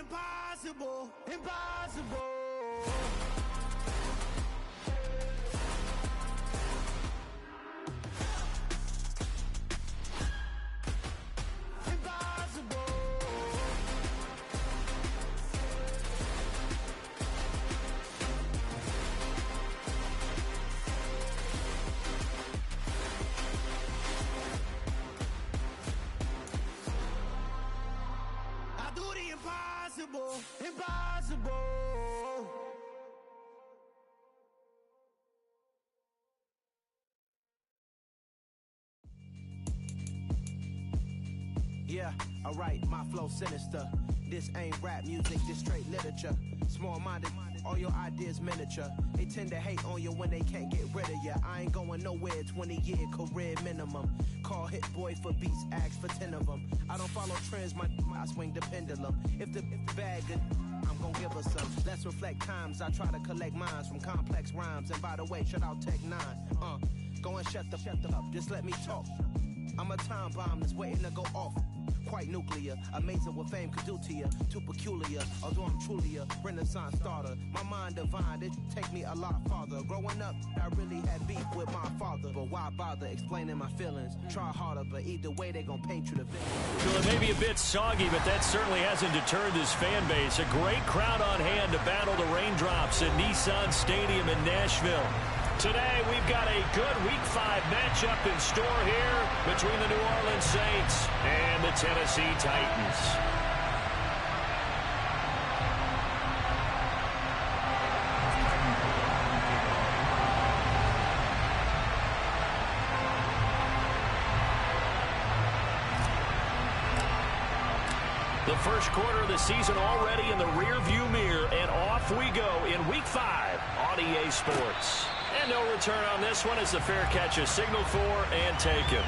impossible, impossible. Impossible, impossible. Yeah, alright, my flow sinister. This ain't rap music, this straight literature. Small-minded, all your ideas miniature. They tend to hate on you when they can't get rid of you. I ain't going nowhere, 20-year career minimum. Call Hit Boy for beats, ask for 10 of them. I don't follow trends, I swing the pendulum. If the bag good, I'm gonna give her some. Let's reflect times, I try to collect minds from complex rhymes. And by the way, shout out Tech 9. Go and shut the up, just let me talk. I'm a time bomb that's waiting to go off. Quite nuclear, amazing what fame could do to you. Too peculiar, although I'm truly a Renaissance starter. My mind divine, it take me a lot farther. Growing up, I really had beef with my father. But why bother explaining my feelings? Try harder, but either way they gon' paint you the villain. Well, it may be a bit soggy, but that certainly hasn't deterred this fan base. A great crowd on hand to battle the raindrops at Nissan Stadium in Nashville. Today, we've got a good Week 5 matchup in store here between the New Orleans Saints and the Tennessee Titans. The first quarter of the season already in the rearview mirror, and off we go in Week 5 on EA Sports. And no return on this one as the fair catch is signaled for and taken.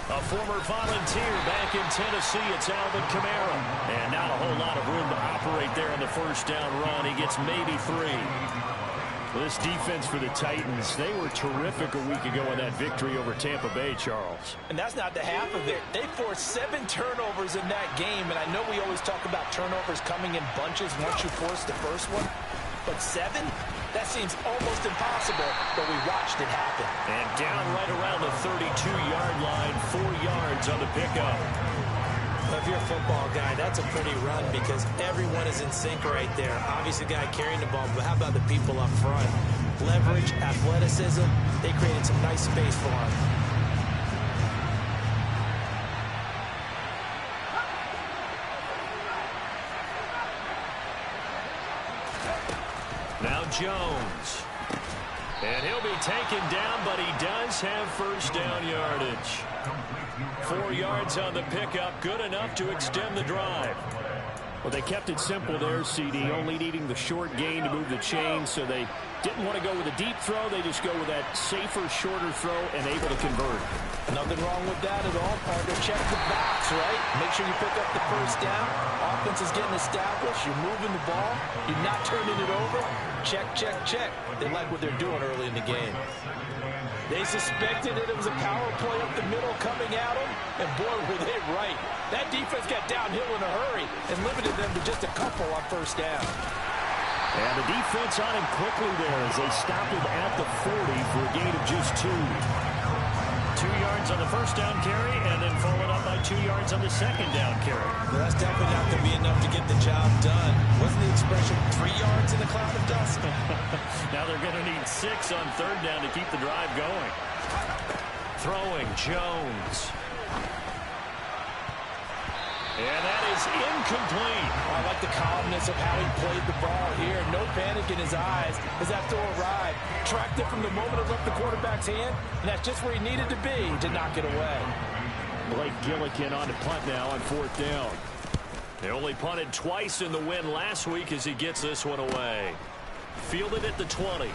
A former volunteer back in Tennessee, it's Alvin Kamara. And not a whole lot of room to operate there on the first down run. He gets maybe 3. Well, this defense for the Titans, they were terrific a week ago in that victory over Tampa Bay, Charles. And that's not the half of it. They forced 7 turnovers in that game, and I know we always talk about turnovers coming in bunches once you force the first one, but 7? That seems almost impossible, but we watched it happen. And down right around the 32-yard line, 4 yards on the pickup. Well, if you're a football guy, that's a pretty run because everyone is in sync right there. Obviously, the guy carrying the ball, but how about the people up front? Leverage, athleticism, they created some nice space for him. Now Jones. And he'll be taken down, but he does have first down yardage. 4 yards on the pickup, good enough to extend the drive. Well, they kept it simple there, CD, only needing the short gain to move the chain, so they didn't want to go with a deep throw. They just go with that safer, shorter throw and able to convert. Nothing wrong with that at all, partner. Check the box, right? Make sure you pick up the first down. Offense is getting established. You're moving the ball. You're not turning it over. Check, check, check. They like what they're doing early in the game. They suspected that it was a power play up the middle coming at them, and boy, were they right. That defense got downhill in a hurry and limited them to just a couple on first down. And the defense on him quickly there as they stopped him at the 40 for a gain of just 2. 2 yards on the first down carry, and then followed up by 2 yards on the second down carry. Well, that's definitely not going to be enough to get the job done. Wasn't the expression 3 yards in a cloud of dust? Now they're going to need 6 on third down to keep the drive going. Throwing Jones. And that is incomplete. I like the calmness of how he played the ball here. No panic in his eyes as that throw arrived. Tracked it from the moment it left the quarterback's hand, and that's just where he needed to be to knock it away. Blake Gillikin on to punt now on fourth down. They only punted twice in the win last week as he gets this one away. Fielded at the 20.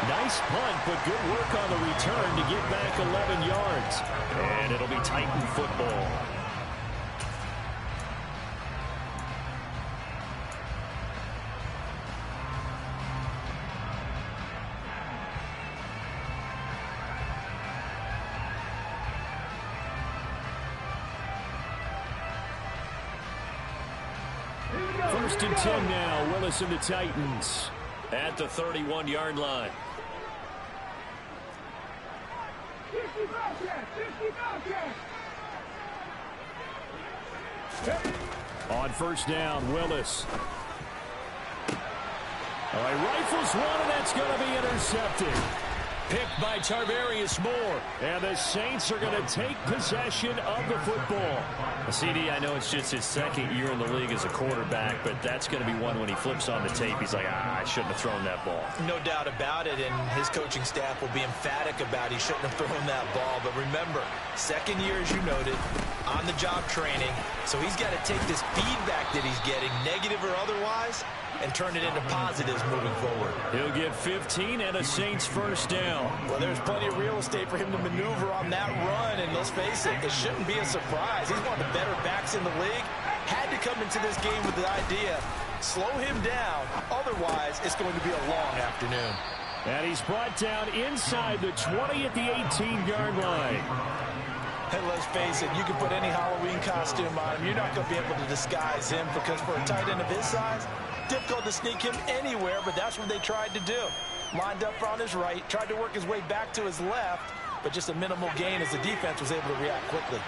Nice punt, but good work on the return to get back 11 yards. And it'll be Titan football. First and 10 now. Willis and the Titans at the 31-yard line. On first down, Willis. All right, rifles one, and that's going to be intercepted. Picked by Tarvarius Moore. And the Saints are going to take possession of the football. CD, I know it's just his second year in the league as a quarterback, but that's going to be one when he flips on the tape. He's like, I shouldn't have thrown that ball. No doubt about it, and his coaching staff will be emphatic about he shouldn't have thrown that ball. But remember, second year, as you noted, on-the-job training. So he's got to take this feedback that he's getting, negative or otherwise, and turn it into positives moving forward. He'll get 15 and a Saints first down. Well, there's plenty of real estate for him to maneuver on that run, and let's face it, it shouldn't be a surprise. He's one of the better backs in the league. Had to come into this game with the idea, slow him down, otherwise it's going to be a long afternoon. And he's brought down inside the 20 at the 18-yard line. And let's face it, you can put any Halloween costume on him. You're not going to be able to disguise him because for a tight end of his size, difficult to sneak him anywhere, but that's what they tried to do. Lined up on his right, tried to work his way back to his left, but just a minimal gain as the defense was able to react quickly.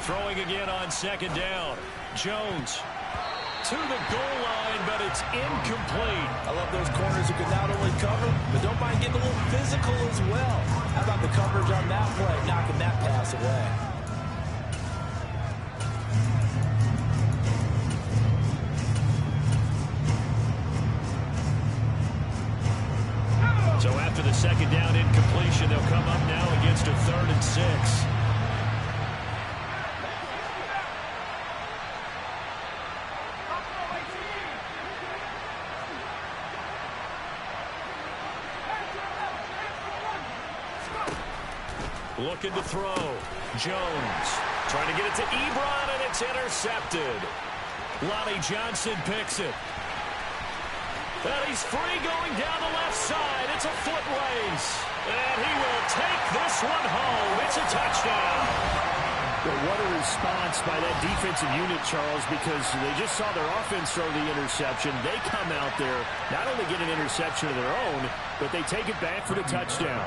Throwing again on second down. Jones to the goal line, but it's incomplete. I love those corners who can not only cover, but don't mind getting a little physical as well. How about the coverage on that play, knocking that pass away? So after the second down incompletion, they'll come up now against a 3rd and 6. Looking to throw. Jones trying to get it to Ebron, and it's intercepted. Lonnie Johnson picks it. And he's free going down the left side. It's a foot race. And he will take this one home. It's a touchdown. But what a response by that defensive unit, Charles, because they just saw their offense throw the interception. They come out there, not only get an interception of their own, but they take it back for the touchdown.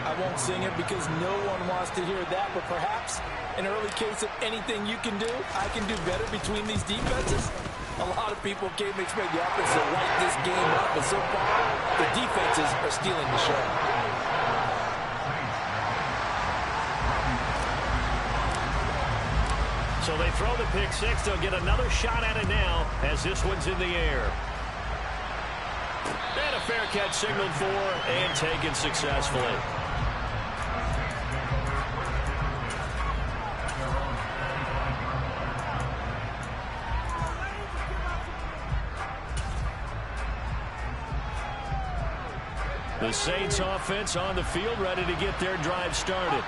I won't sing it because no one wants to hear that, but perhaps an early case of anything you can do, I can do better between these defenses. A lot of people came to expect the offense to light this game up, but so far, the defenses are stealing the show. So they throw the pick six. They'll get another shot at it now as this one's in the air. And a fair catch signaled for and taken successfully. The Saints offense on the field, ready to get their drive started.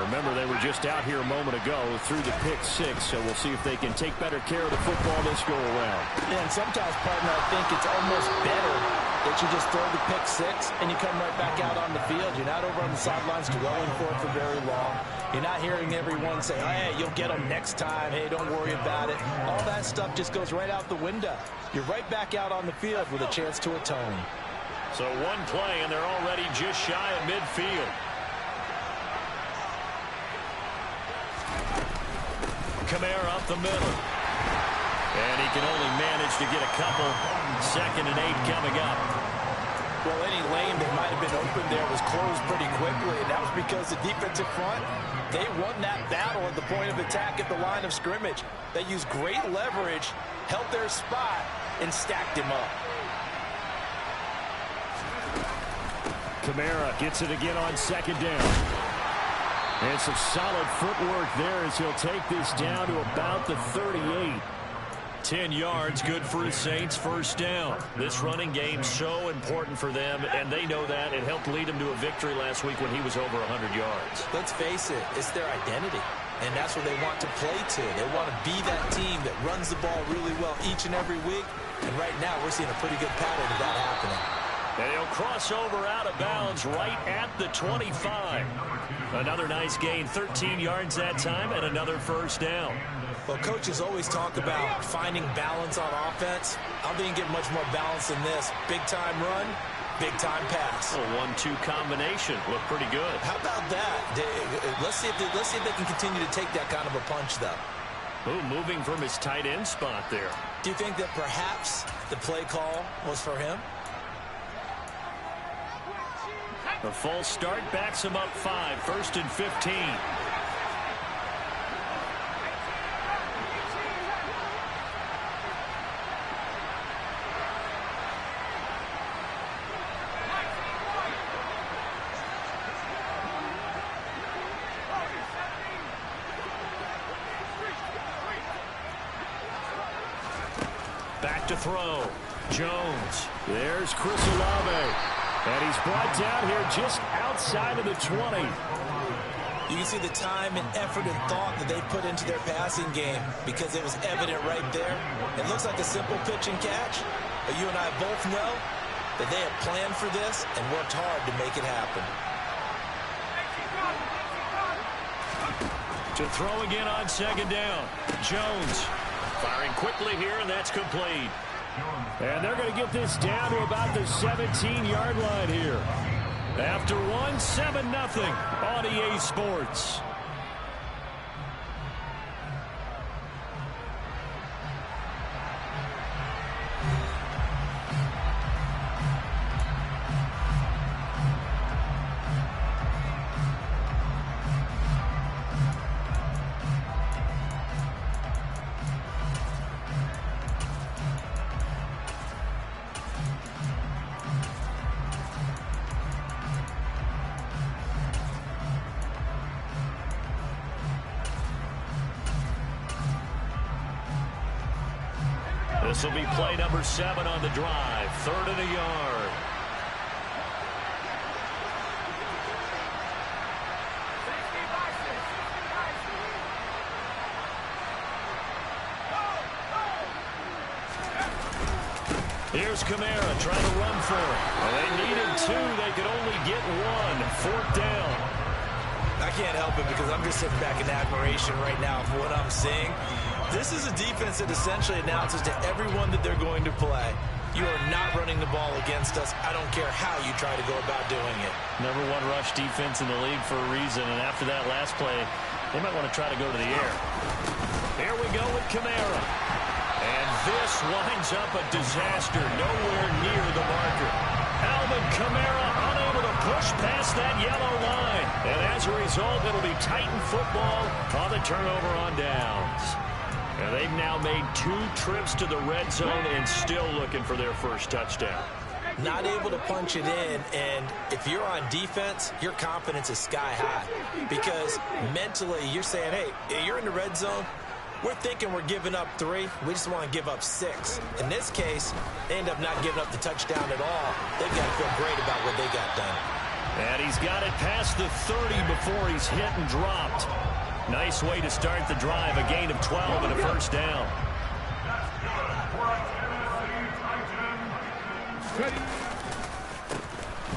Remember, they were just out here a moment ago through the pick six, so we'll see if they can take better care of the football this go-around. Yeah, and sometimes, partner, I think it's almost better that you just throw the pick six and you come right back out on the field. You're not over on the sidelines dwelling for it for very long. You're not hearing everyone say, hey, you'll get them next time. Hey, don't worry about it. All that stuff just goes right out the window. You're right back out on the field with a chance to atone. So one play, and they're already just shy of midfield. Kamara up the middle. And he can only manage to get a couple. 2nd and 8 coming up. Well, any lane that might have been open there was closed pretty quickly, and that was because the defensive front, they won that battle at the point of attack at the line of scrimmage. They used great leverage, held their spot, and stacked him up. Kamara gets it again on 2nd down. And some solid footwork there as he'll take this down to about the 38. 10 yards, good for the Saints, first down. This running game's so important for them, and they know that. It helped lead them to a victory last week when he was over 100 yards. Let's face it, it's their identity, and that's what they want to play to. They want to be that team that runs the ball really well each and every week, and right now we're seeing a pretty good pattern of that happening. And he'll cross over out of bounds right at the 25. Another nice gain, 13 yards that time, and another first down. Well, coaches always talk about finding balance on offense. I don't think you get much more balance than this. Big-time run, big-time pass. A 1-2 combination. Looked pretty good. How about that? Let's see if they can continue to take that kind of a punch, though. Ooh, moving from his tight end spot there. Do you think that perhaps the play call was for him? The full start backs him up 5, 1st and 15. Back to throw. Jones. There's Chris Olave. And he's brought down here just outside of the 20. You can see the time and effort and thought that they put into their passing game because it was evident right there. It looks like a simple pitch and catch, but you and I both know that they have planned for this and worked hard to make it happen. To throw again on second down. Jones firing quickly here, and that's complete. And they're going to get this down to about the 17-yard line here. After 7-0 on EA Sports. This will be play number 7 on the drive. 3rd and a yard. Here's Kamara trying to run for it. Well, they needed 2. They could only get 1. 4th down. I can't help it because I'm just sitting back in admiration right now for what I'm seeing. This is a defense that essentially announces to everyone that they're going to play, you are not running the ball against us. I don't care how you try to go about doing it. Number 1 rush defense in the league for a reason, and after that last play, they might want to try to go to the air. Here we go with Kamara. And this winds up a disaster, nowhere near the marker. Alvin Kamara unable to push past that yellow line. And as a result, it'll be Titan football on the turnover on downs. And they've now made 2 trips to the red zone and still looking for their first touchdown. Not able to punch it in, and if you're on defense, your confidence is sky high. Because mentally, you're saying, hey, you're in the red zone. We're thinking we're giving up 3. We just want to give up 6. In this case, they end up not giving up the touchdown at all. They've got to feel great about what they got done. And he's got it past the 30 before he's hit and dropped. Nice way to start the drive, a gain of 12 and a first down.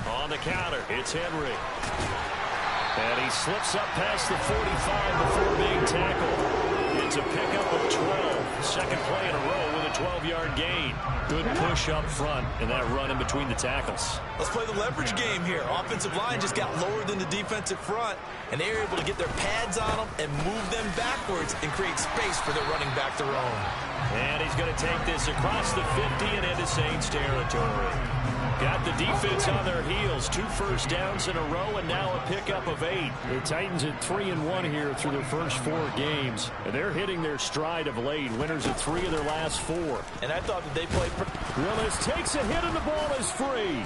On the counter, it's Henry. And he slips up past the 45 before being tackled. It's a pickup of 12. Second play in a row with a 12-yard gain. Good push up front in that run in between the tackles. Let's play the leverage game here. Offensive line just got lower than the defensive front, and they were able to get their pads on them and move them backwards and create space for their running back to roam. And he's going to take this across the 50 and into Saints territory. Got the defense on their heels. 2 first downs in a row and now a pickup of 8. The Titans at 3-1 here through their first 4 games. And they're hitting their stride of late. Winners of 3 of their last 4. And I thought that they played... Willis takes a hit and the ball is free.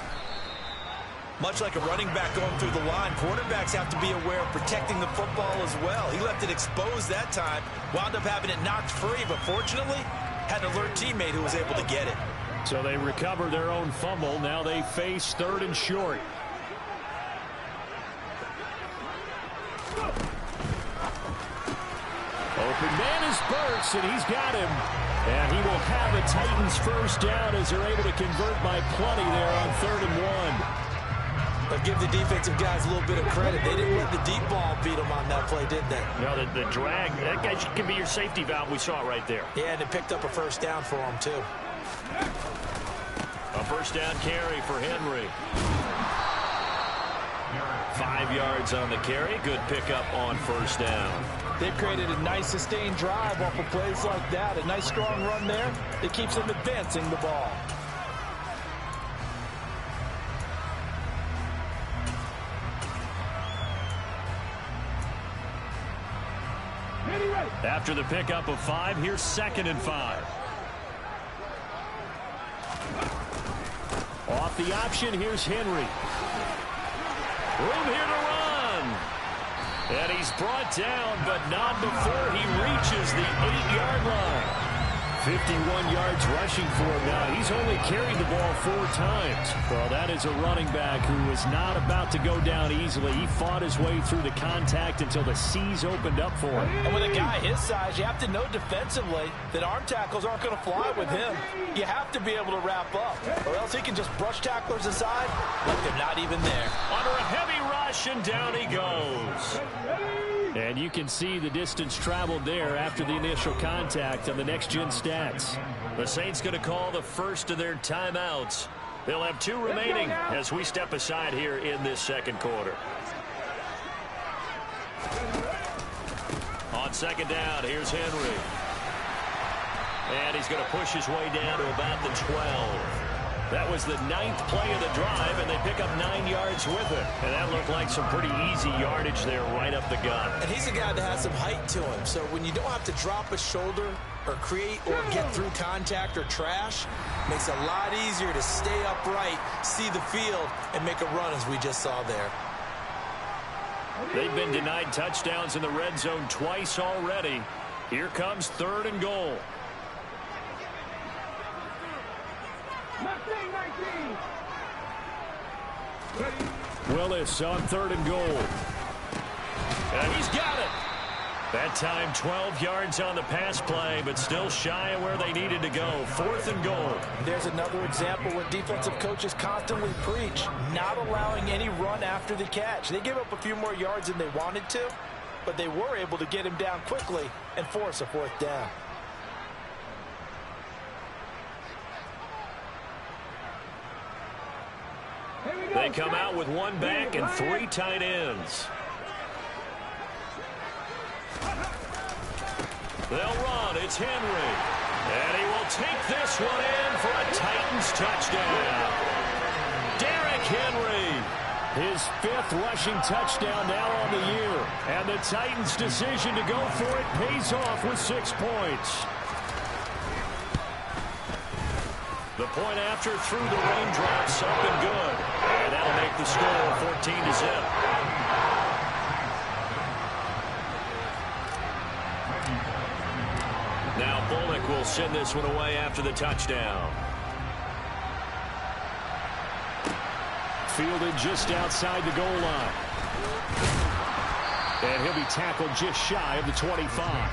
Much like a running back going through the line, quarterbacks have to be aware of protecting the football as well. He left it exposed that time, wound up having it knocked free, but fortunately, Had an alert teammate who was able to get it. So they recover their own fumble. Now they face 3rd and short. Open man is Burks, and he's got him. And he will have a Titans first down as they're able to convert by plenty there on 3rd and 1. But give the defensive guys a little bit of credit. They didn't let the deep ball beat them on that play, did they? No, the drag, that guy can be your safety valve. We saw it right there. Yeah, and it picked up a first down for him, too. A first down carry for Henry. 5 yards on the carry. Good pickup on first down. They've created a nice sustained drive off of plays like that. A nice strong run there that keeps them advancing the ball. After the pickup of 5, here's 2nd and 5. Off the option, here's Henry. Room here to run. And he's brought down, but not before he reaches the 8-yard line. 51 yards rushing for him now. He's only carried the ball 4 times. Well, that is a running back who was not about to go down easily. He fought his way through the contact until the C's opened up for him. And with a guy his size, you have to know defensively that arm tackles aren't going to fly with him. You have to be able to wrap up, or else he can just brush tacklers aside like they're not even there. Under a heavy rush, and down he goes. And you can see the distance traveled there after the initial contact on the next-gen stats. The Saints going to call the first of their timeouts. They'll have 2 remaining as we step aside here in this 2nd quarter. On 2nd down, here's Henry. And he's going to push his way down to about the 12. That was the 9th play of the drive, and they pick up 9 yards with it. And that looked like some pretty easy yardage there right up the gut. And he's a guy that has some height to him. So when you don't have to drop a shoulder or create or get through contact or trash, makes it a lot easier to stay upright, see the field, and make a run as we just saw there. They've been denied touchdowns in the red zone twice already. Here comes 3rd and goal. Willis on 3rd and goal. And he's got it. That time 12 yards on the pass play, but still shy of where they needed to go. 4th and goal. There's another example what defensive coaches constantly preach, not allowing any run after the catch. They gave up a few more yards than they wanted to, but they were able to get him down quickly and force a 4th down. They come out with 1 back and 3 tight ends. They'll run. It's Henry. And he will take this one in for a Titans touchdown. Derrick Henry. His 5th rushing touchdown now on the year. And the Titans' decision to go for it pays off with 6 points. The point after through the raindrops, up and good. And that'll make the score 14-0. Now Bullock will send this one away after the touchdown. Fielded just outside the goal line. And he'll be tackled just shy of the 25.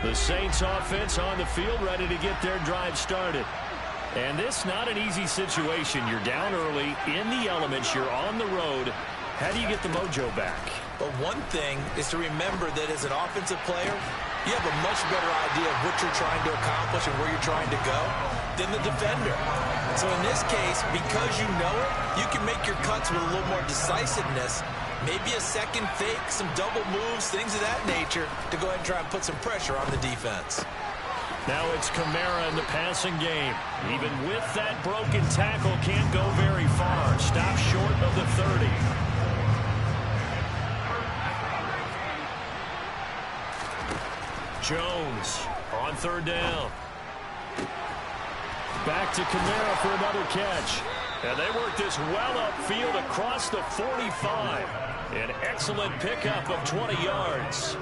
The Saints offense on the field, ready to get their drive started. And this not an easy situation. You're down early, in the elements, you're on the road. How do you get the mojo back? But one thing is to remember that as an offensive player, you have a much better idea of what you're trying to accomplish and where you're trying to go than the defender. So in this case, because you know it, you can make your cuts with a little more decisiveness. Maybe a second fake, some double moves, things of that nature to go ahead and try and put some pressure on the defense. Now it's Kamara in the passing game. Even with that broken tackle, can't go very far. Stop short of the 30. Jones on 3rd down. Back to Kamara for another catch. And they work this well upfield across the 45. An excellent pickup of 20 yards.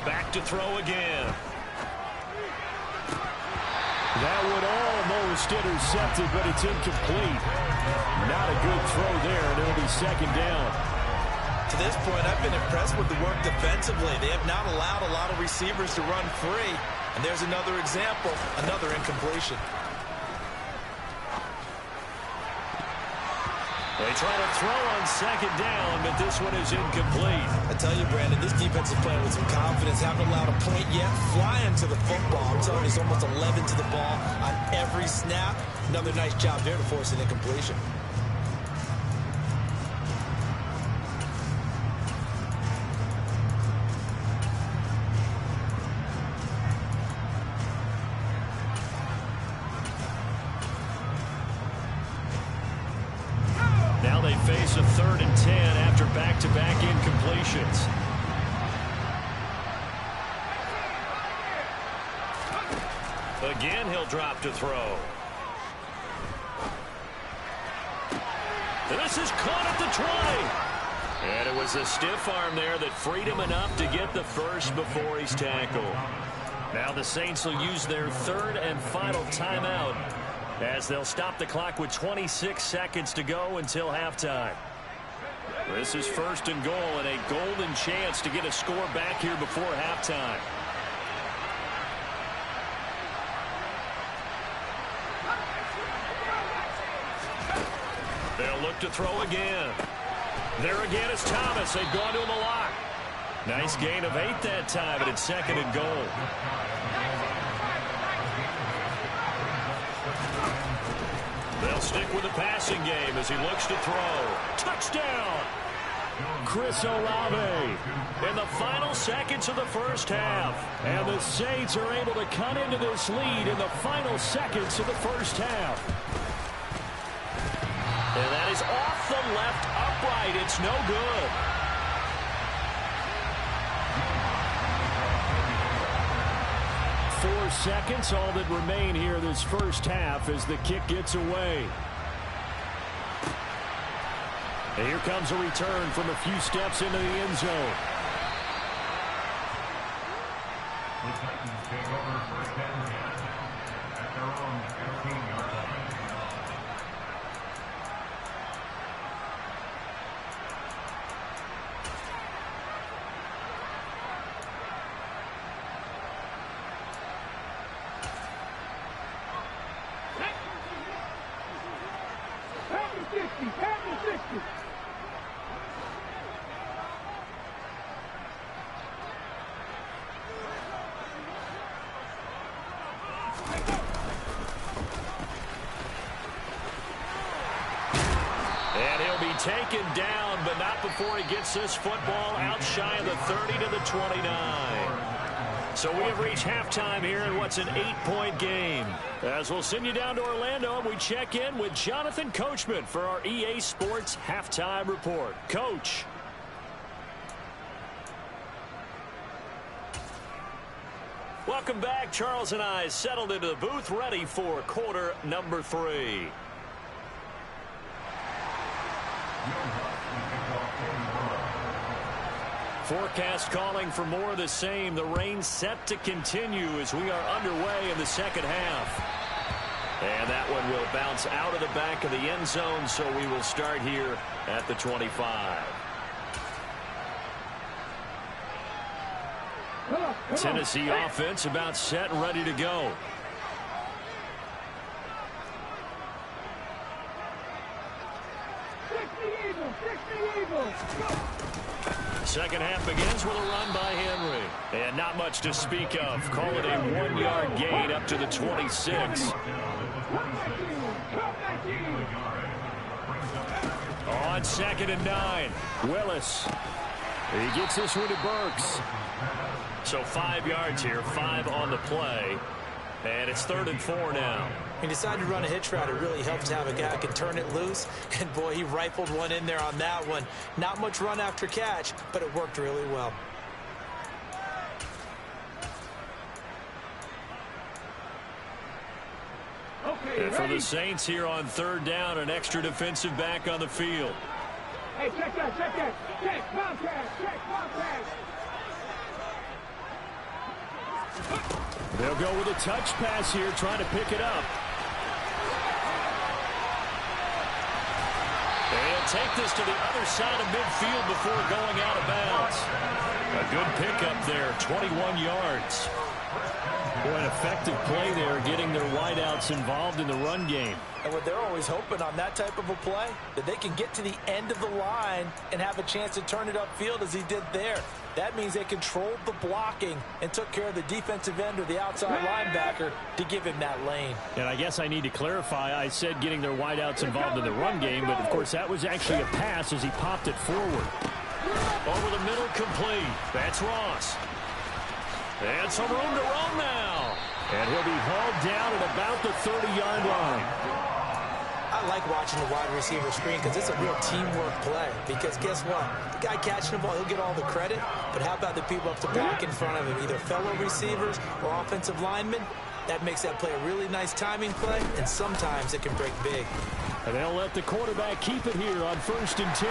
Back to throw again. That would almost intercept it, but it's incomplete. Not a good throw there, and it'll be second down. To this point, I've been impressed with the work defensively. They have not allowed a lot of receivers to run free. And there's another example, another incompletion. They try to throw on second down, but this one is incomplete. I tell you, Brandon, this defense is playing with some confidence. Haven't allowed a point yet. Flying to the football. I'm telling you, it's almost 11 to the ball on every snap. Another nice job there to force an incompletion. Now they face a 3rd and 10 after back-to-back incompletions. Again, he'll drop to throw. This is caught at the 20. And it was a stiff arm there that freed him enough to get the first before he's tackled. Now the Saints will use their 3rd and final timeout, as they'll stop the clock with 26 seconds to go until halftime. This is 1st and goal and a golden chance to get a score back here before halftime. They'll look to throw again. There again is Thomas. They've gone to him a lot. Nice gain of 8 that time, and it's 2nd and goal. They'll stick with the passing game as he looks to throw. Touchdown! Chris Olave. In the final seconds of the first half. And the Saints are able to cut into this lead in the final seconds of the first half. And that is off the left upright. It's no good. Four seconds, all that remain here this first half as the kick gets away. And here comes a return from a few steps into the end zone. The Titans take over first and 10 at their own 15-yard line. And he'll be taken down, but not before he gets this football out shy of the 30 to the 29. So we have reached halftime here in what's an 8-point game. As we'll send you down to Orlando, we check in with Jonathan Coachman for our EA Sports Halftime Report. Coach. Welcome back. Charles and I settled into the booth, ready for quarter number 3. Forecast calling for more of the same. The rain set to continue as we are underway in the second half. And that one will bounce out of the back of the end zone, so we will start here at the 25. Tennessee offense about set and ready to go. Second half begins with a run by Henry. And not much to speak of. Call it a 1-yard gain up to the 26. On 2nd and 9. Willis. He gets this one to Burks. So 5 yards here, 5 on the play. And it's 3rd and 4 now. He decided to run a hitch route. It really helps to have a guy who can turn it loose. And, boy, he rifled one in there on that one. Not much run after catch, but it worked really well. And for the Saints here on third down, an extra defensive back on the field. Hey, check that. Check, Bobcat, They'll go with a touch pass here, trying to pick it up. They'll take this to the other side of midfield before going out of bounds. A good pickup there, 21 yards. Boy, an effective play there, getting their wideouts involved in the run game. And what they're always hoping on that type of a play, that they can get to the end of the line and have a chance to turn it upfield as he did there. That means they controlled the blocking and took care of the defensive end or the outside linebacker to give him that lane. And I guess I need to clarify, I said getting their wideouts involved in the run game, but of course that was actually a pass as he popped it forward. Over the middle, complete. That's Ross. And some room to run now. And he'll be hauled down at about the 30-yard line. I like watching the wide receiver screen because it's a real teamwork play. Because guess what? The guy catching the ball, he'll get all the credit. But how about the people up the back in front of him, either fellow receivers or offensive linemen? That makes that play a really nice timing play, and sometimes it can break big. And they'll let the quarterback keep it here on 1st and 10.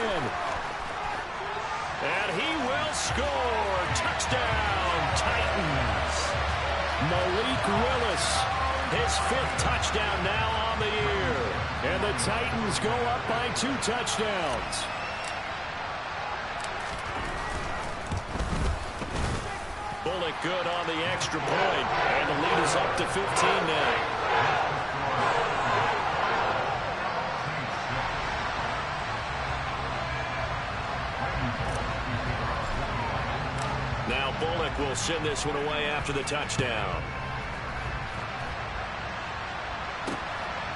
And he will score. Touchdown, Titans. Malik Willis, his 5th touchdown now on the year. And the Titans go up by 2 touchdowns. Bullock good on the extra point. And the lead is up to 15 now. Now Bullock will send this one away after the touchdown.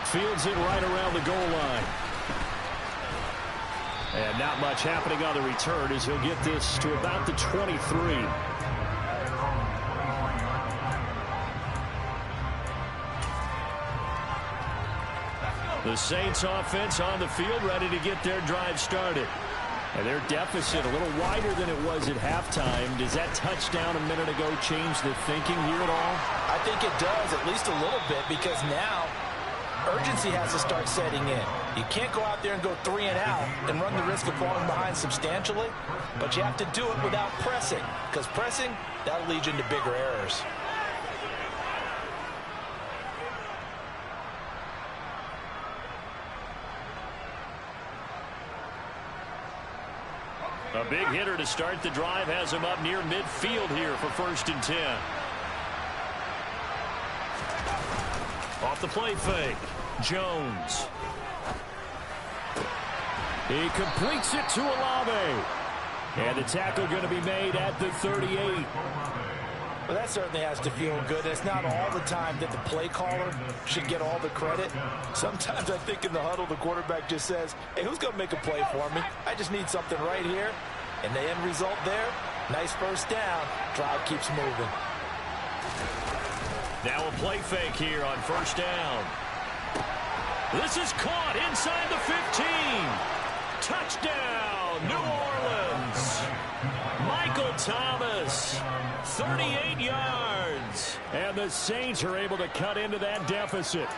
Fields it right around the goal line. And not much happening on the return as he'll get this to about the 23. The Saints offense on the field, ready to get their drive started. And their deficit a little wider than it was at halftime. Does that touchdown a minute ago change the thinking here at all? I think it does, at least a little bit, because now urgency has to start setting in. You can't go out there and go 3 and out and run the risk of falling behind substantially, but you have to do it without pressing, because pressing, that'll lead you into bigger errors. A big hitter to start the drive has him up near midfield here for 1st and 10. Off the play fake. Jones. He completes it to Olave. And the tackle going to be made at the 38. Well, that certainly has to feel good. It's not all the time that the play caller should get all the credit. Sometimes I think in the huddle, the quarterback just says, hey, who's going to make a play for me? I just need something right here. And the end result there, nice first down. Drive keeps moving. Now a play fake here on 1st down. This is caught inside the 15. Touchdown, New Orleans. Michael Thomas, 38 yards. And the Saints are able to cut into that deficit.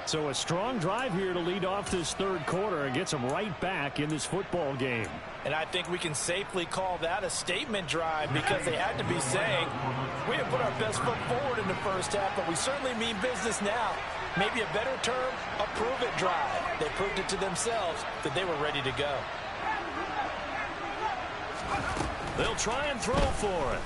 So a strong drive here to lead off this 3rd quarter and gets them right back in this football game. And I think we can safely call that a statement drive because they had to be saying, we have put our best foot forward in the first half, but we certainly mean business now. Maybe a better term, a prove-it drive. They proved it to themselves that they were ready to go. They'll try and throw for it.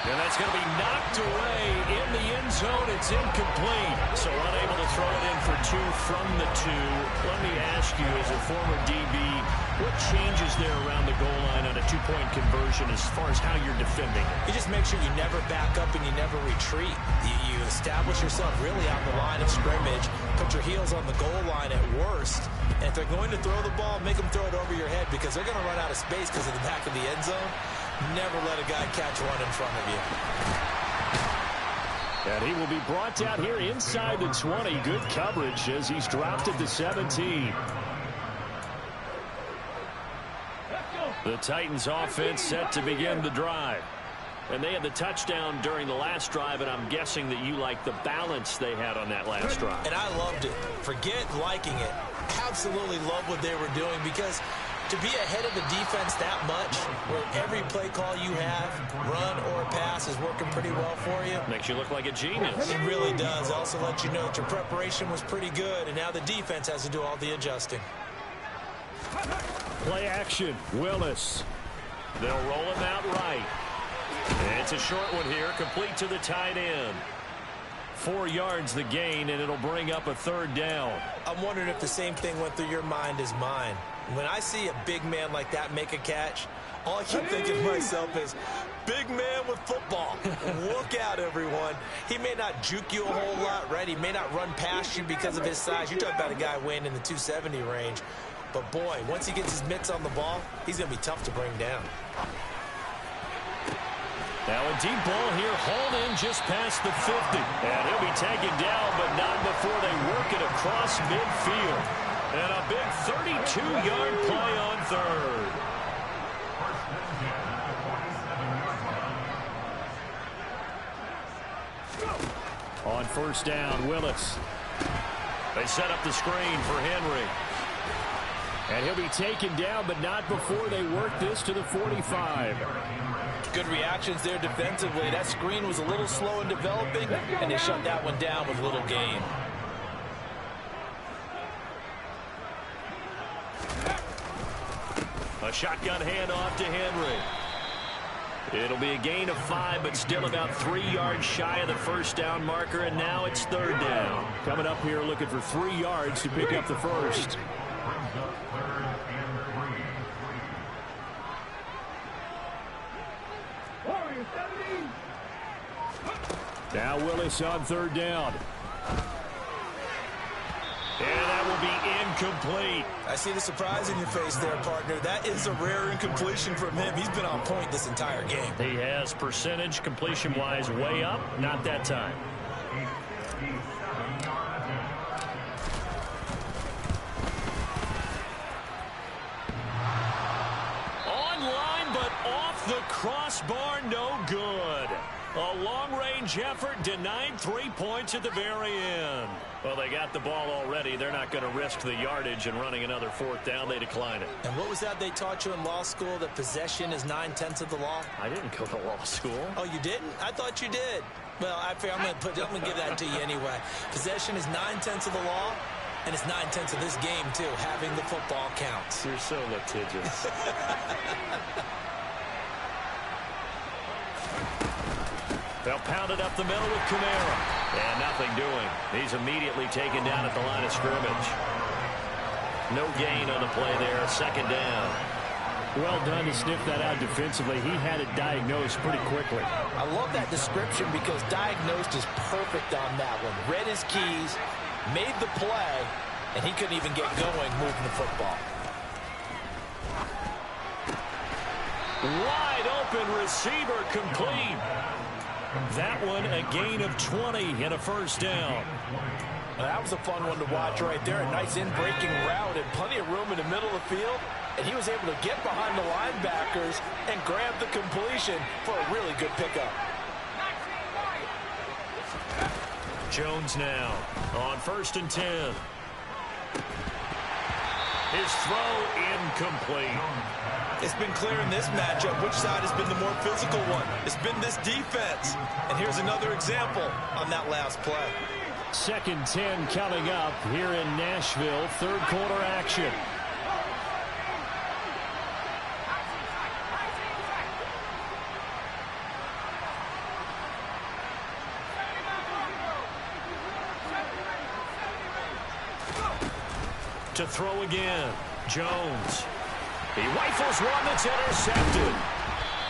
And that's going to be knocked away in the end zone. It's incomplete. So unable to throw it in for 2 from the 2. Let me ask you, as a former DB, what changes there around the goal line on a 2-point conversion as far as how you're defending it? You just make sure you never back up and you never retreat. You establish yourself really on the line of scrimmage, put your heels on the goal line at worst. And if they're going to throw the ball, make them throw it over your head because they're going to run out of space because of the back of the end zone. Never let a guy catch one in front of you. And he will be brought down here inside the 20. Good coverage as he's dropped at the 17. The Titans offense set to begin the drive. And they had the touchdown during the last drive, and I'm guessing that you like the balance they had on that last drive. And I loved it. Forget liking it. Absolutely love what they were doing, because to be ahead of the defense that much, where every play call you have, run or pass, is working pretty well for you. Makes you look like a genius. It really does. It also lets you know that your preparation was pretty good, and now the defense has to do all the adjusting. Play action, Willis. They'll roll him out right. And it's a short one here, complete to the tight end. 4 yards the gain, and it'll bring up a third down. I'm wondering if the same thing went through your mind as mine. When I see a big man like that make a catch, all I keep thinking to myself is, big man with football. Look out, everyone. He may not juke you a whole lot, right? He may not run past you because of his size. You're talking about a guy weighing in the 270 range. But, boy, once he gets his mitts on the ball, he's going to be tough to bring down. Now a deep ball here, hauled in just past the 50. And he'll be taken down, but not before they work it across midfield. And a big 32-yard play on third. On first down, Willis. They set up the screen for Henry. And he'll be taken down, but not before they work this to the 45. Good reactions there defensively. That screen was a little slow in developing, and they shut that one down with little gain. A shotgun handoff to Henry. It'll be a gain of 5, but still about 3 yards shy of the first down marker, and now it's third down. Coming up here looking for 3 yards to pick up the first. Now Willis on third down. And that will be incomplete. I see the surprise in your face there, partner. That is a rare incompletion from him. He's been on point this entire game. He has percentage completion-wise way up. Not that time. Online, but off the crossbar, no good. A long-range effort denied 3 points at the very end. Well, they got the ball already. They're not going to risk the yardage and running another fourth down. They decline it. And what was that they taught you in law school, that possession is 9/10 of the law? I didn't go to law school. Oh, you didn't? I thought you did. Well, I'm going to give that to you anyway. Possession is 9/10 of the law, and it's 9/10 of this game, too. Having the football counts. You're so litigious. They'll pound it up the middle with Kamara. And nothing doing. He's immediately taken down at the line of scrimmage. No gain on the play there. Second down. Well done to sniff that out defensively. He had it diagnosed pretty quickly. I love that description, because diagnosed is perfect on that one. Read his keys, made the play, and he couldn't even get going moving the football. Wide open receiver, complete. That one a gain of 20 and a first down. Now, that was a fun one to watch right there. A nice in-breaking route and plenty of room in the middle of the field. And he was able to get behind the linebackers and grab the completion for a really good pickup. Jones now on 1st and 10. His throw incomplete. It's been clear in this matchup which side has been the more physical one. It's been this defense. And here's another example on that last play. 2nd and 10 coming up here in Nashville. Third quarter action. To throw again. Jones. He rifles one that's intercepted.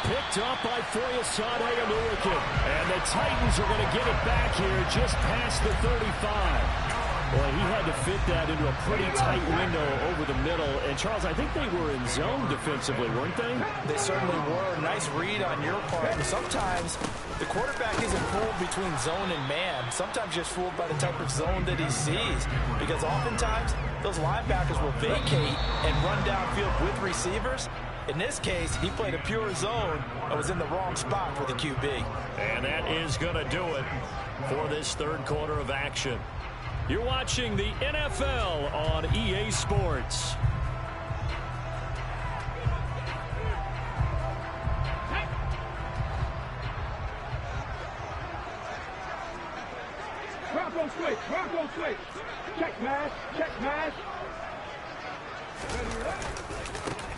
Picked up by Foyesade Aluakin. And the Titans are going to get it back here just past the 35. Well, he had to fit that into a pretty tight window over the middle. And, Charles, I think they were in zone defensively, weren't they? They certainly were. Nice read on your part. And sometimes the quarterback isn't fooled between zone and man. Sometimes just fooled by the type of zone that he sees. Because oftentimes those linebackers will vacate and run downfield with receivers. In this case, he played a pure zone and was in the wrong spot for the QB. And that is going to do it for this third quarter of action. You're watching the NFL on EA Sports. Bronco switch. Check mash.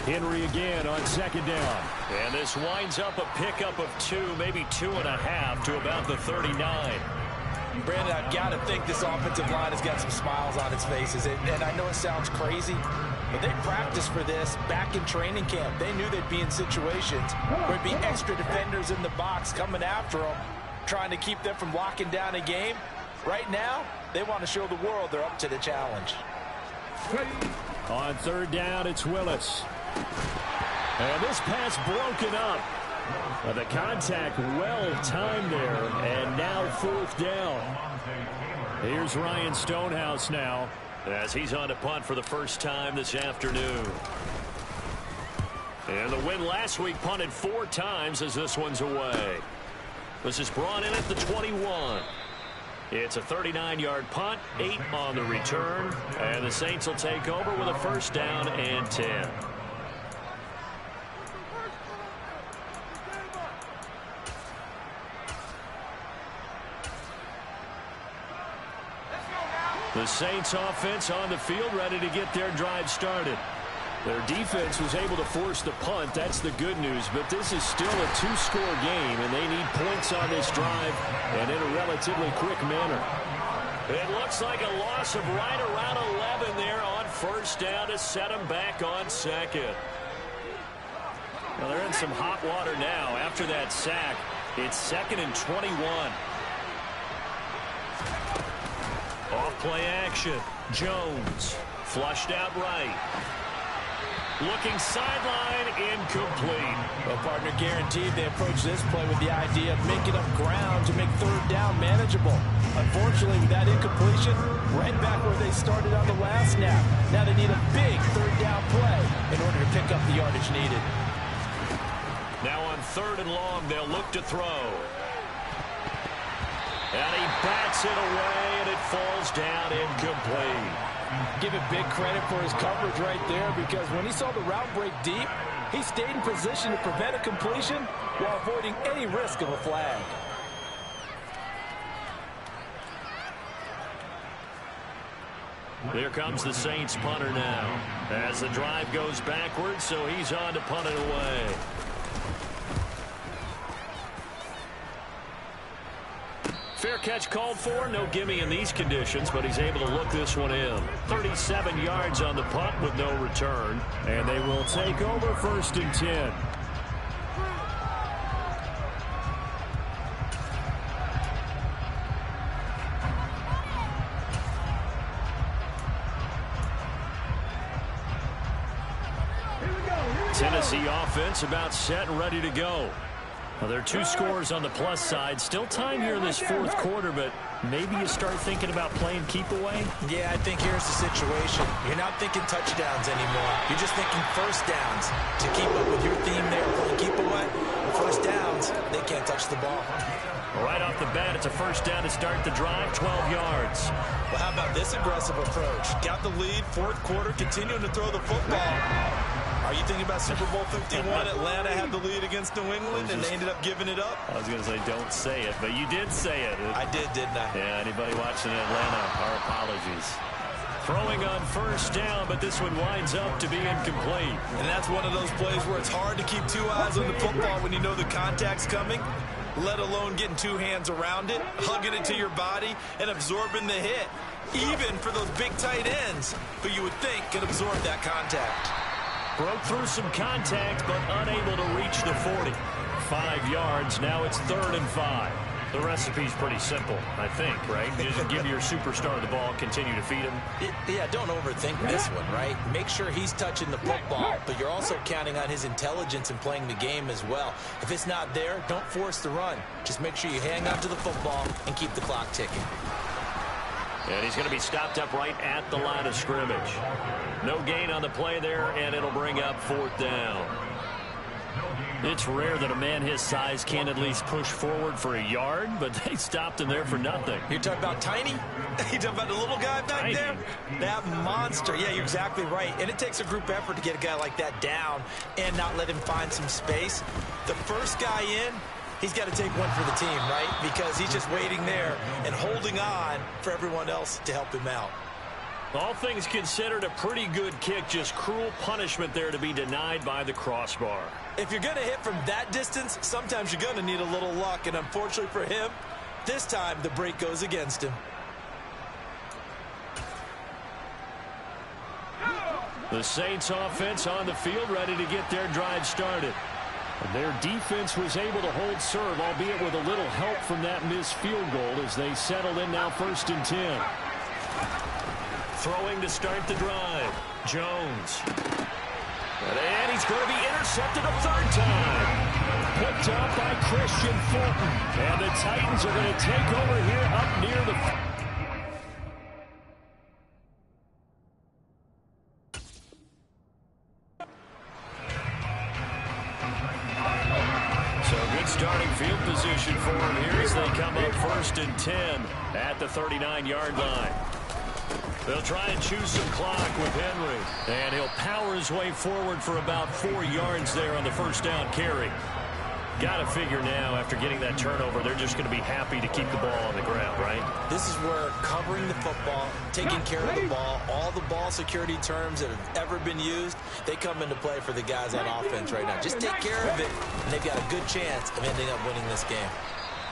Henry again on second down. And this winds up a pickup of 2, maybe 2.5 to about the 39. Brandon, I've got to think this offensive line has got some smiles on its faces. And I know it sounds crazy, but they practiced for this back in training camp. They knew they'd be in situations where there'd be extra defenders in the box coming after them, trying to keep them from locking down a game. Right now, they want to show the world they're up to the challenge. On third down, it's Willis. And this pass broken up. The contact well-timed there, and now fourth down. Here's Ryan Stonehouse now, as he's on to punt for the first time this afternoon. And the win last week punted 4 times as this one's away. This is brought in at the 21. It's a 39-yard punt, 8 on the return, and the Saints will take over with a first down and 10. The Saints offense on the field, ready to get their drive started. Their defense was able to force the punt. That's the good news. But this is still a 2-score game, and they need points on this drive and in a relatively quick manner. It looks like a loss of right around 11 there on first down to set them back on second. Well, they're in some hot water now. After that sack, it's 2nd and 21. Off-play action. Jones flushed out right. Looking sideline, incomplete. Well, partner, guaranteed they approach this play with the idea of making up ground to make third down manageable. Unfortunately, with that incompletion, right back where they started on the last snap. Now they need a big third down play in order to pick up the yardage needed. Now on 3rd and long, they'll look to throw. And he bats it away, and it falls down incomplete. Give it big credit for his coverage right there, because when he saw the route break deep, he stayed in position to prevent a completion while avoiding any risk of a flag. Here comes the Saints punter now, as the drive goes backwards, so he's on to punt it away. Fair catch called for. No gimme in these conditions, but he's able to look this one in. 37 yards on the punt with no return. And they will take over 1st and 10. Tennessee offense about set and ready to go. Well, there are 2 scores on the plus side. Still time here in this 4th quarter, but maybe you start thinking about playing keep away? Yeah, I think here's the situation. You're not thinking touchdowns anymore. You're just thinking first downs. To keep up with your theme there, playing keep away, first downs, they can't touch the ball. Right off the bat, it's a first down to start the drive, 12 yards. Well, how about this aggressive approach? Got the lead, 4th quarter, continuing to throw the football. Are you thinking about Super Bowl 51? Atlanta had the lead against New England, and they ended up giving it up? I was going to say, don't say it, but you did say it. I did, didn't I? Yeah, anybody watching Atlanta, our apologies. Throwing on first down, but this one winds up to be incomplete. And that's one of those plays where it's hard to keep 2 eyes on the football when you know the contact's coming, let alone getting 2 hands around it, hugging it to your body, and absorbing the hit. Even for those big tight ends who you would think can absorb that contact. Broke through some contact, but unable to reach the 40. 5 yards, now it's 3rd and 5. The recipe's pretty simple, I think, right? Just give your superstar the ball, continue to feed him. Yeah, don't overthink this one, right? Make sure he's touching the football, but you're also counting on his intelligence in playing the game as well. If it's not there, don't force the run. Just make sure you hang on to the football and keep the clock ticking. And he's going to be stopped up right at the line of scrimmage. No gain on the play there, and it'll bring up 4th down. It's rare that a man his size can at least push forward for a yard, but they stopped him there for nothing. You're talking about tiny? You're talking about the little guy back there? That monster. Yeah, you're exactly right. And it takes a group effort to get a guy like that down and not let him find some space. The first guy in, he's got to take one for the team, right? Because he's just waiting there and holding on for everyone else to help him out. All things considered, a pretty good kick. Just cruel punishment there to be denied by the crossbar. If you're going to hit from that distance, sometimes you're going to need a little luck. And unfortunately for him, this time the break goes against him. The Saints offense on the field, ready to get their drive started. And their defense was able to hold serve, albeit with a little help from that missed field goal as they settled in now 1st and 10. Throwing to start the drive. Jones. And he's going to be intercepted a 3rd time. Picked up by Christian Fulton. And the Titans are going to take over here up near the... So good starting field position for him here as they come up 1st and 10 at the 39-yard line. They'll try and choose some clock with Henry. And he'll power his way forward for about 4 yards there on the 1st down carry. Got to figure now, after getting that turnover, they're just going to be happy to keep the ball on the ground, right? This is where covering the football, taking care of the ball, all the ball security terms that have ever been used, they come into play for the guys on offense right now. Just take care of it, and they've got a good chance of ending up winning this game.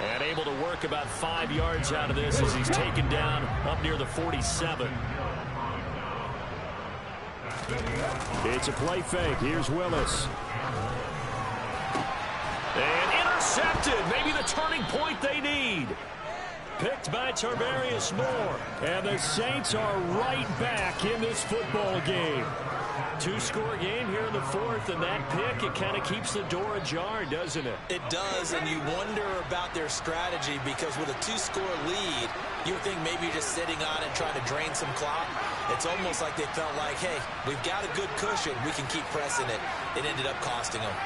And able to work about 5 yards out of this as he's taken down up near the 47. It's a play fake. Here's Willis. And intercepted. Maybe the turning point they need. Picked by Tarvarius Moore. And the Saints are right back in this football game. 2-score game here in the 4th, and that pick, it kind of keeps the door ajar, doesn't it? It does, and you wonder about their strategy because with a 2-score lead, you would think maybe you're just sitting on it trying to drain some clock. It's almost like they felt like, hey, we've got a good cushion. We can keep pressing it. It ended up costing them.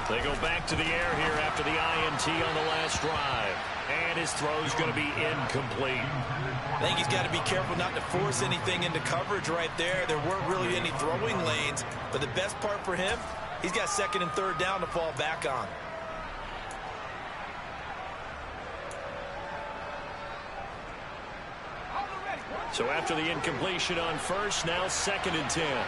They go back to the air here after the INT on the last drive. And his throw's going to be incomplete. I think he's got to be careful not to force anything into coverage right there. There weren't really any throwing lanes. But the best part for him, he's got 2nd and 3rd down to fall back on. So after the incompletion on 1st, now 2nd and 10.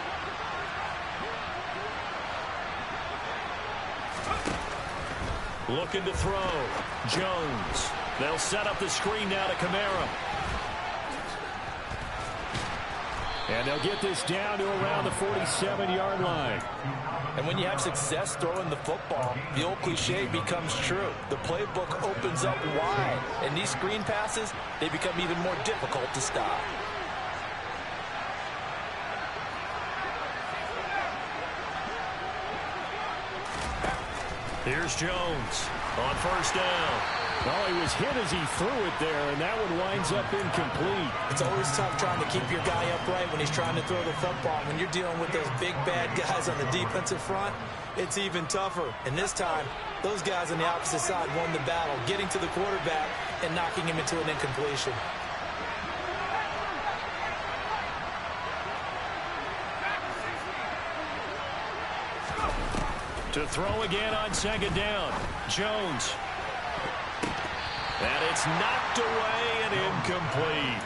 Looking to throw. Jones. They'll set up the screen now to Kamara. And they'll get this down to around the 47-yard line. And when you have success throwing the football, the old cliche becomes true. The playbook opens up wide. And these screen passes, they become even more difficult to stop. Here's Jones on 1st down. Well, he was hit as he threw it there, and that one winds up incomplete. It's always tough trying to keep your guy upright when he's trying to throw the football. When you're dealing with those big, bad guys on the defensive front, it's even tougher. And this time, those guys on the opposite side won the battle, getting to the quarterback and knocking him into an incompletion. To throw again on 2nd down. Jones. And it's knocked away and incomplete.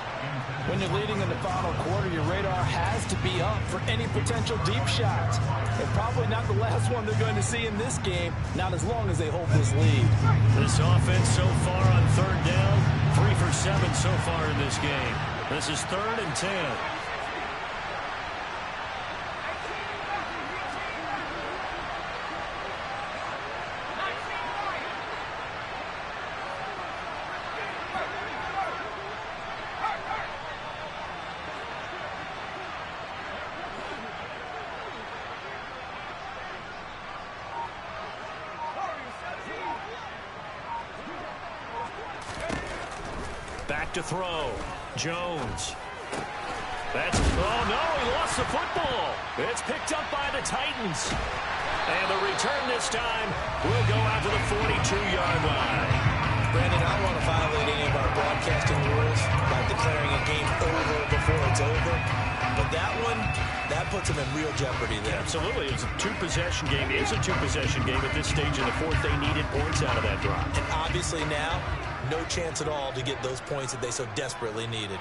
When you're leading in the final quarter, your radar has to be up for any potential deep shots. And probably not the last one they're going to see in this game, not as long as they hold this lead. This offense so far on 3rd down, 3 for 7 so far in this game. This is 3rd and 10. Back to throw. Jones. Oh, no, he lost the football. It's picked up by the Titans. And the return this time will go out to the 42-yard line. Brandon, I don't want to violate any of our broadcasting rules by declaring a game over before it's over. But that one, that puts them in real jeopardy there. Absolutely. It's a two-possession game. It is a two-possession game at this stage in the fourth. They needed points out of that drive. And obviously now, no chance at all to get those points that they so desperately needed.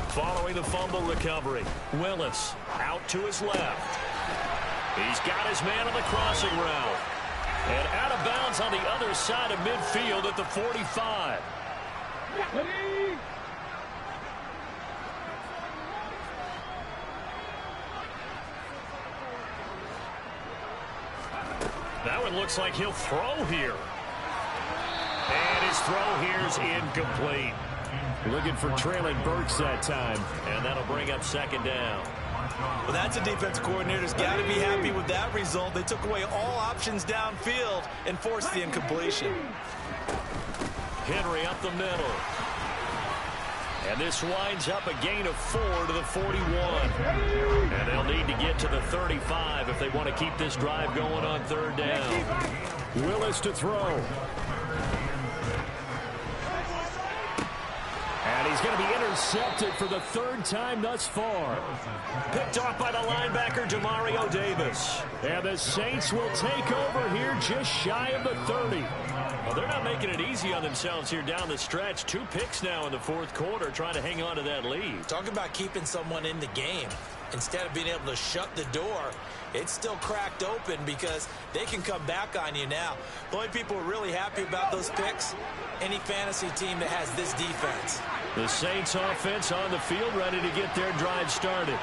Following the fumble recovery, Willis out to his left. He's got his man on the crossing route. And out of bounds on the other side of midfield at the 45. That one looks like he'll throw here. And his throw here is incomplete. Looking for trailing Burks that time. And that'll bring up second down. Well, that's a defensive coordinator's got to be happy with that result. They took away all options downfield and forced the incompletion. Henry up the middle. And this winds up a gain of 4 to the 41. And they'll need to get to the 35 if they want to keep this drive going on third down. Willis to throw. And he's going to be intercepted for the third time thus far. Picked off by the linebacker, Demario Davis. And the Saints will take over here just shy of the 30. Well, they're not making it easy on themselves here down the stretch. 2 picks now in the fourth quarter, trying to hang on to that lead. Talk about keeping someone in the game. Instead of being able to shut the door, it's still cracked open because they can come back on you now. The only people who are really happy about those picks, any fantasy team that has this defense. The Saints offense on the field ready to get their drive started.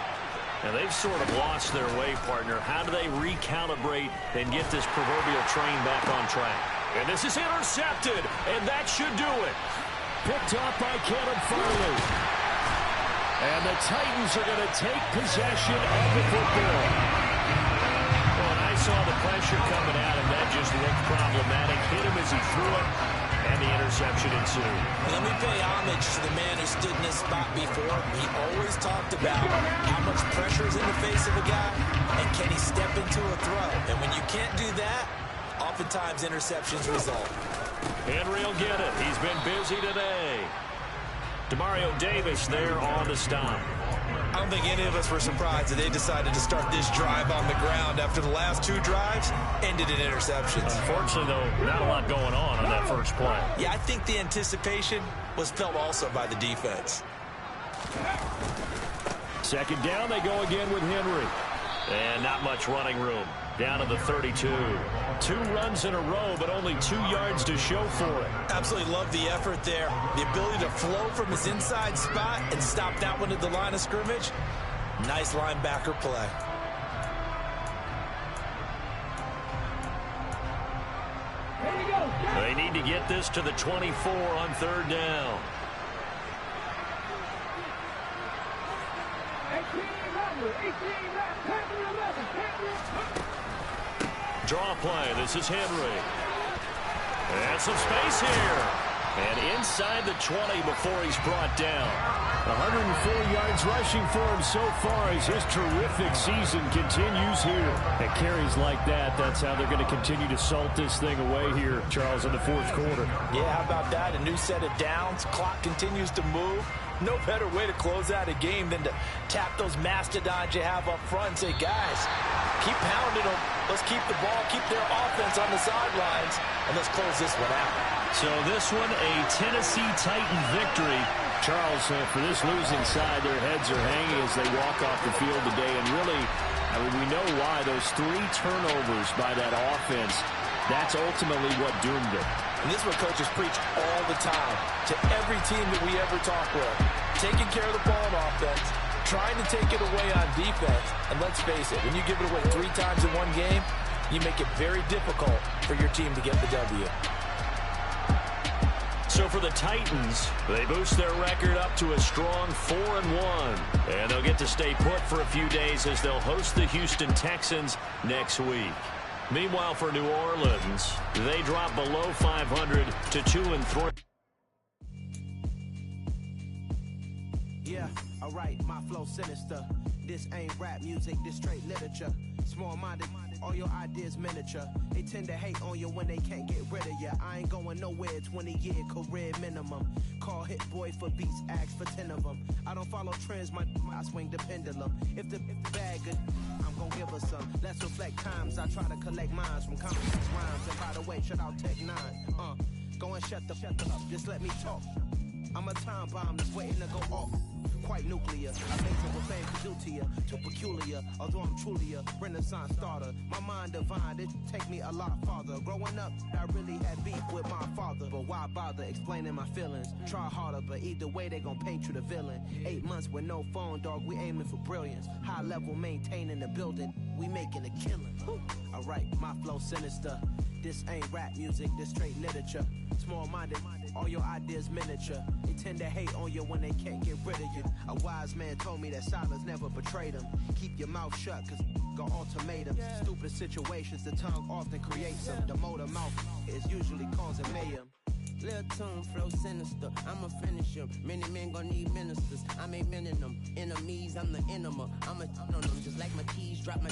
And they've sort of lost their way, partner. How do they recalibrate and get this proverbial train back on track? And this is intercepted, and that should do it. Picked off by Caleb Farley. And the Titans are going to take possession of the football. Well, and I saw the pressure coming at him. That just looked problematic. Hit him as he threw it, and the interception ensued. Let me pay homage to the man who stood in this spot before. He always talked about how much pressure is in the face of a guy, and can he step into a throw. And when you can't do that, oftentimes interceptions result. Henry will get it. He's been busy today. Demario Davis there on the stop. I don't think any of us were surprised that they decided to start this drive on the ground after the last 2 drives ended in interceptions. Unfortunately, though, not a lot going on that first play. Yeah, I think the anticipation was felt also by the defense. Second down, they go again with Henry. And not much running room. Down to the 32. 2 runs in a row, but only 2 yards to show for it. Absolutely love the effort there. The ability to flow from his inside spot and stop that one at the line of scrimmage. Nice linebacker play. They need to get this to the 24 on third down. Draw play. This is Henry. And some space here. And inside the 20 before he's brought down. 104 yards rushing for him so far as his terrific season continues here. At carries like that, that's how they're going to continue to salt this thing away here, Charles, in the fourth quarter. Yeah, how about that? A new set of downs. Clock continues to move. No better way to close out a game than to tap those mastodons you have up front and say, guys, keep pounding them. Let's keep the ball, keep their offense on the sidelines, and let's close this one out. So this one, a Tennessee Titan victory. Charles, for this losing side, their heads are hanging as they walk off the field today. And really, I mean, we know why. Those 3 turnovers by that offense, that's ultimately what doomed it. And this is what coaches preach all the time to every team that we ever talk with. Taking care of the ball on offense, trying to take it away on defense. And let's face it, when you give it away 3 times in one game, you make it very difficult for your team to get the W. So for the Titans, they boost their record up to a strong 4-1. And they'll get to stay put for a few days as they'll host the Houston Texans next week. Meanwhile, for New Orleans, they drop below 500 to 2-3. Yeah, alright, my flow sinister. This ain't rap music, this straight literature. Small-minded, all your ideas miniature. They tend to hate on you when they can't get rid of you. I ain't going nowhere, 20-year career minimum. Call Hit Boy for beats, ask for 10 of them. I don't follow trends, I swing the pendulum. If the bag good, I'm gonna give her some. Let's reflect times, I try to collect minds from complex rhymes. And by the way, shout out Tech 9. Go and shut the up, just let me talk. I'm a time bomb that's waiting to go off. Quite nuclear, amazing what fame can do to you. Too peculiar, although I'm truly a Renaissance starter. My mind divine, it take me a lot farther. Growing up, I really had beef with my father. But why bother explaining my feelings? Try harder, but either way they gon' paint you the villain. 8 months with no phone, dog, we aiming for brilliance. High level maintaining the building, we making a killing. Alright, my flow sinister. This ain't rap music, this straight literature. Small-minded, all your ideas miniature. They tend to hate on you when they can't get rid of you. A wise man told me that silence never betrayed him. Keep your mouth shut, cause got ultimatums. Stupid situations, the tongue often creates them. The motor mouth is usually causing mayhem. Lil' tune, flow sinister, I'ma finish him. Many men gon' need ministers, I'm a men in them. Enemies, I'm the enema. I'm a on them, just like my keys, drop my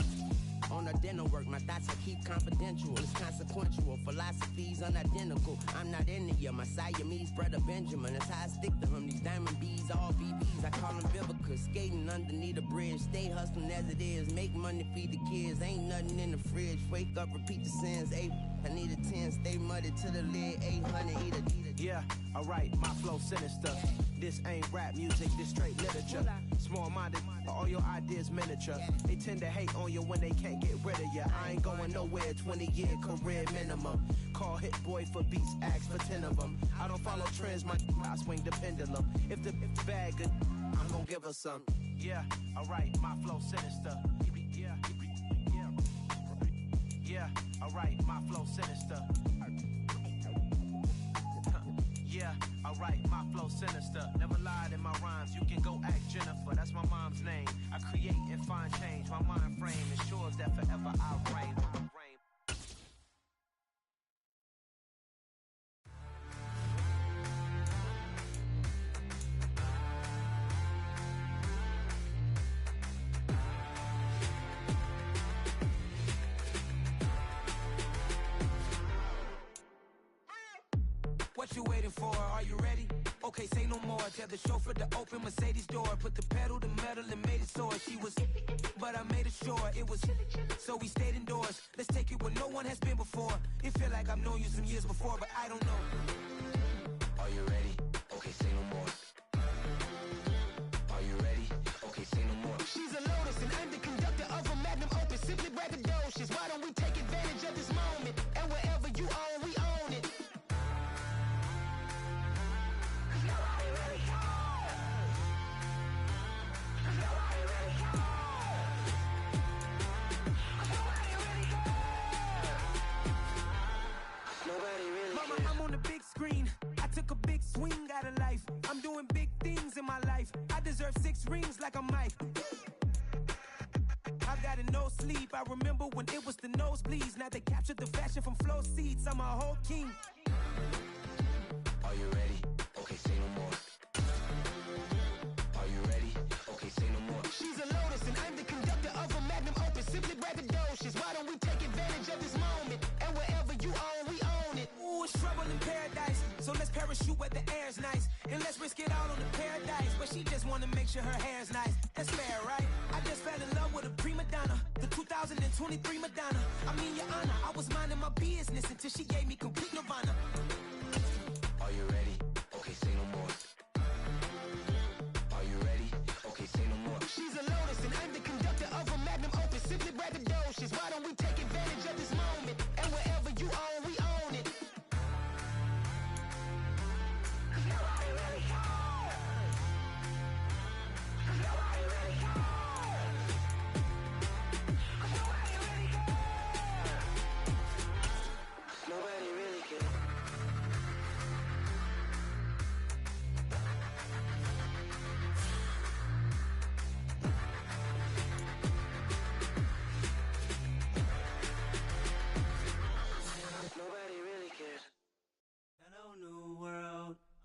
on a dinner work. My thoughts I keep confidential, it's consequential. Philosophies unidentical, I'm not into you. My Siamese brother Benjamin, that's how I stick to him. These diamond bees, all BBs, I call them Vivica. Skating underneath a bridge, stay hustling as it is. Make money, feed the kids, ain't nothing in the fridge. Wake up, repeat the sins, I need a 10, stay muddy to the lid, 800, eat a. Yeah, alright, my flow sinister. This ain't rap music, this straight literature. Small-minded, all your ideas miniature. They tend to hate on you when they can't get rid of you. I ain't going nowhere, 20-year career minimum. Call Hit Boy for beats, ask for 10 of them. I don't follow trends, I swing the pendulum. If the bag good, I'm gonna give her some. Yeah, alright, my flow sinister. Yeah, alright, my flow sinister. Yeah, alright, my flow sinister. Never lied in my rhymes, you can go ask Jennifer. That's my mom's name. I create and find change. My mind frame ensures that forever I'll reign. What you waiting for? Are you ready? Okay, say no more. Tell the chauffeur to open Mercedes door. Put the pedal to metal and made it soar. She was, but I made it sure it was. So we stayed indoors. Let's take it where no one has been before. It feel like I've known you some years before, but I don't know. Are you ready? Okay, say no more. Are you ready? Okay, say no more. She's a Lotus and I'm the conductor of a Magnum Opus. Simply braggadocious. Why don't we take advantage of this moment? And wherever you own, we own it. Mama, I'm on the big screen. I took a big swing out of life. I'm doing big things in my life. I deserve 6 rings like I'm Mike. I've got no sleep. I remember when it was the nosebleeds. Now they captured the fashion from flow seats. I'm a whole king. Are you ready? Okay, say no more. Are you ready? Okay, say no more. She's a Lotus and I'm the conductor of a Magnum Opus. Simply braggadocious. Why don't we take advantage of this moment? And wherever you own, we own it. Ooh, it's trouble in paradise. So let's parachute where the air's nice. And let's risk it all on the paradise. But she just wanna make sure her hair's nice. That's fair, right? I just fell in love with a prima donna. The 2023 Madonna. I mean, your honor, I was minding my business until she gave me complete nirvana. Are you ready?